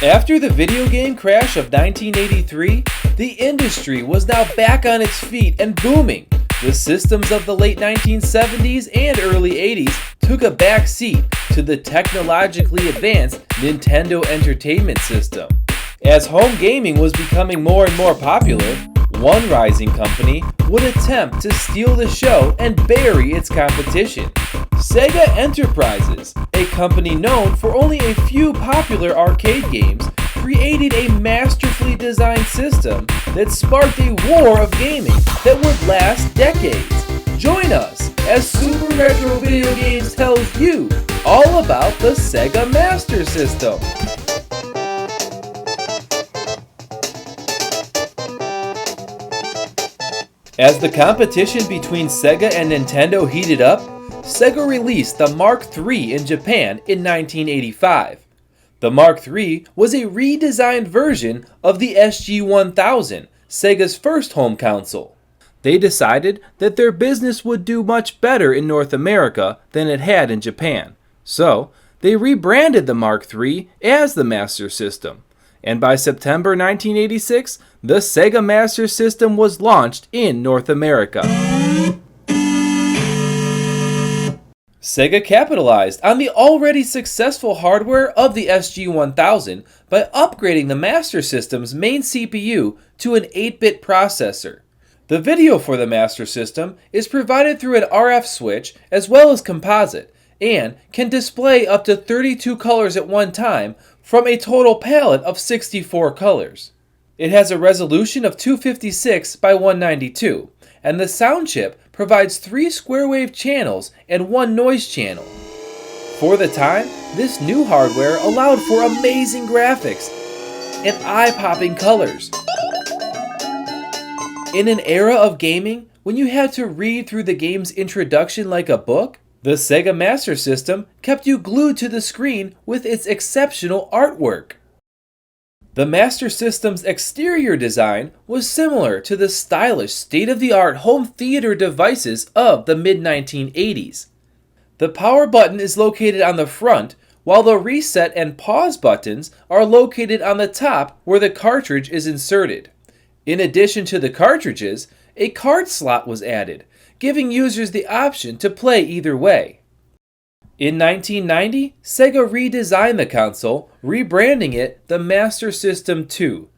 After the video game crash of 1983, the industry was now back on its feet and booming. The systems of the late 1970s and early 80s took a back seat to the technologically advanced Nintendo Entertainment System. As home gaming was becoming more and more popular, one rising company would attempt to steal the show and bury its competition. Sega Enterprises, a company known for only a few popular arcade games, created a masterfully designed system that sparked a war of gaming that would last decades. Join us as Super Retro Video Games tells you all about the Sega Master System. As the competition between Sega and Nintendo heated up, Sega released the Mark III in Japan in 1985. The Mark III was a redesigned version of the SG-1000, Sega's first home console. They decided that their business would do much better in North America than it had in Japan, so they rebranded the Mark III as the Master System. And by September 1986, the Sega Master System was launched in North America. Sega capitalized on the already successful hardware of the SG-1000 by upgrading the Master System's main CPU to an 8-bit processor. The video for the Master System is provided through an RF switch as well as composite, and can display up to 32 colors at one time from a total palette of 64 colors. It has a resolution of 256 by 192, and the sound chip provides 3 square wave channels and 1 noise channel. For the time, this new hardware allowed for amazing graphics and eye-popping colors. In an era of gaming, when you had to read through the game's introduction like a book, the Sega Master System kept you glued to the screen with its exceptional artwork. The Master System's exterior design was similar to the stylish, state-of-the-art home theater devices of the mid-1980s. The power button is located on the front, while the reset and pause buttons are located on the top where the cartridge is inserted. In addition to the cartridges, a card slot was added, giving users the option to play either way. In 1990, Sega redesigned the console, rebranding it the Master System 2.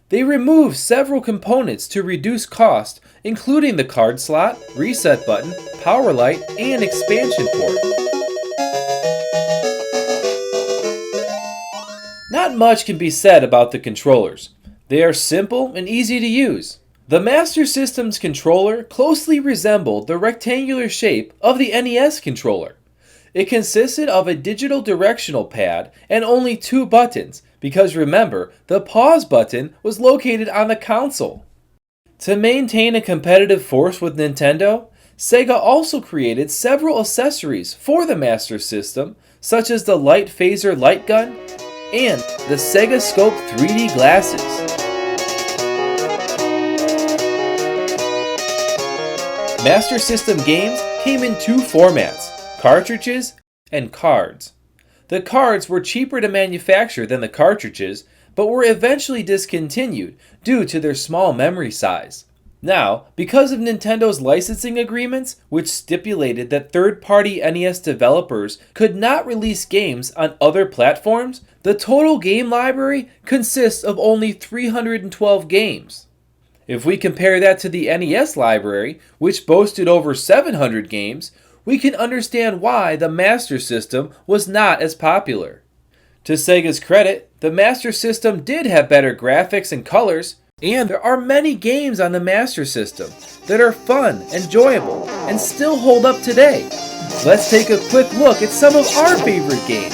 They removed several components to reduce cost, including the card slot, reset button, power light, and expansion port. Not much can be said about the controllers. They are simple and easy to use. The Master System's controller closely resembled the rectangular shape of the NES controller. It consisted of a digital directional pad and only 2 buttons, because remember, the pause button was located on the console. To maintain a competitive force with Nintendo, Sega also created several accessories for the Master System, such as the Light Phaser light gun and the Sega Scope 3D glasses. Master System games came in 2 formats, cartridges and cards. The cards were cheaper to manufacture than the cartridges, but were eventually discontinued due to their small memory size. Now, because of Nintendo's licensing agreements, which stipulated that third-party NES developers could not release games on other platforms, the total game library consists of only 312 games. If we compare that to the NES library, which boasted over 700 games, we can understand why the Master System was not as popular. To Sega's credit, the Master System did have better graphics and colors, and there are many games on the Master System that are fun, enjoyable, and still hold up today. Let's take a quick look at some of our favorite games.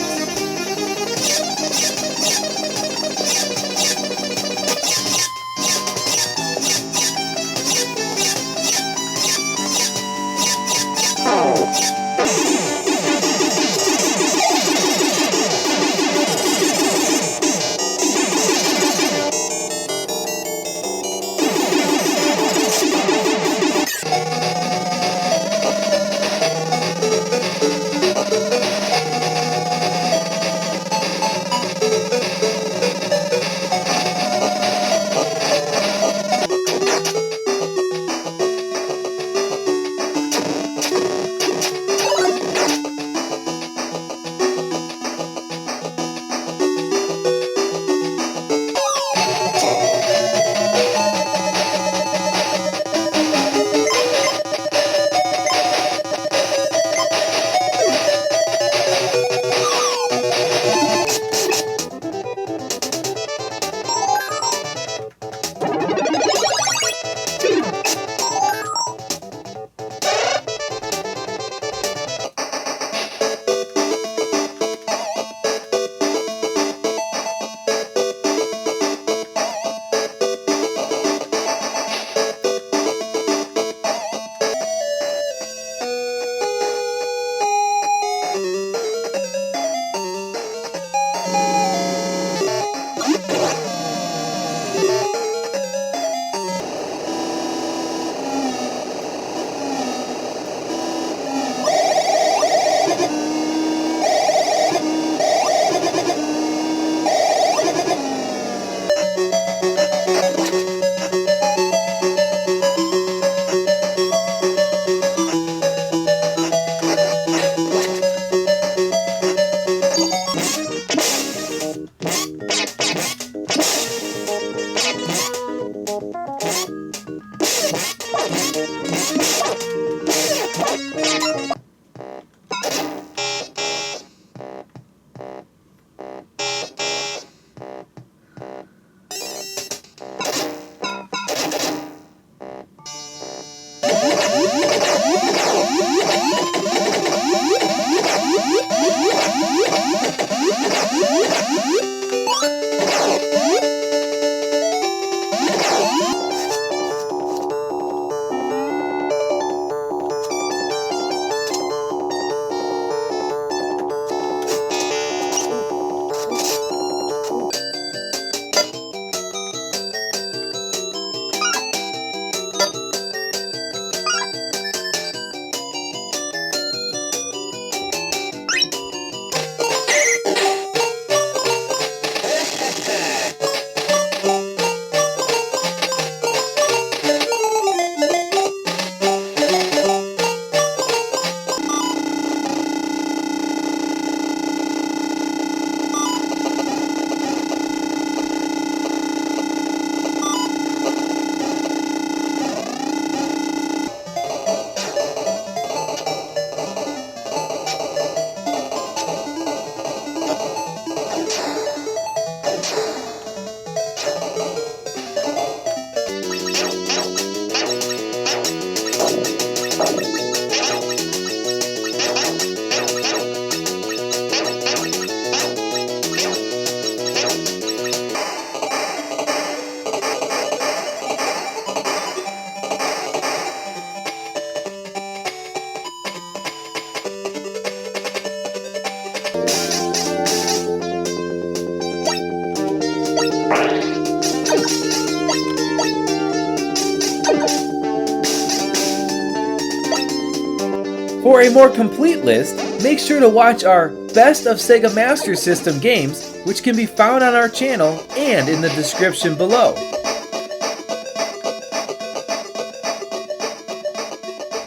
For a more complete list, make sure to watch our Best of Sega Master System games, which can be found on our channel and in the description below.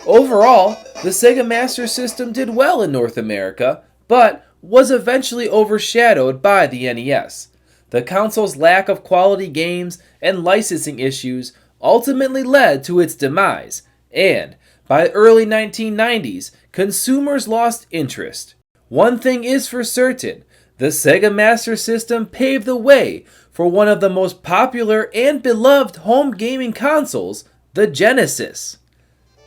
Overall, the Sega Master System did well in North America, but was eventually overshadowed by the NES. The console's lack of quality games and licensing issues ultimately led to its demise, and by the early 1990s, consumers lost interest. One thing is for certain, the Sega Master System paved the way for one of the most popular and beloved home gaming consoles, the Genesis.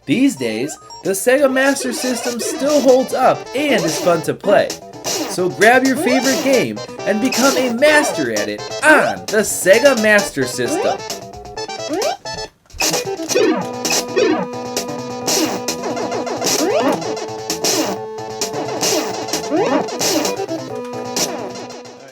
These days, the Sega Master System still holds up and is fun to play. So grab your favorite game and become a master at it on the Sega Master System.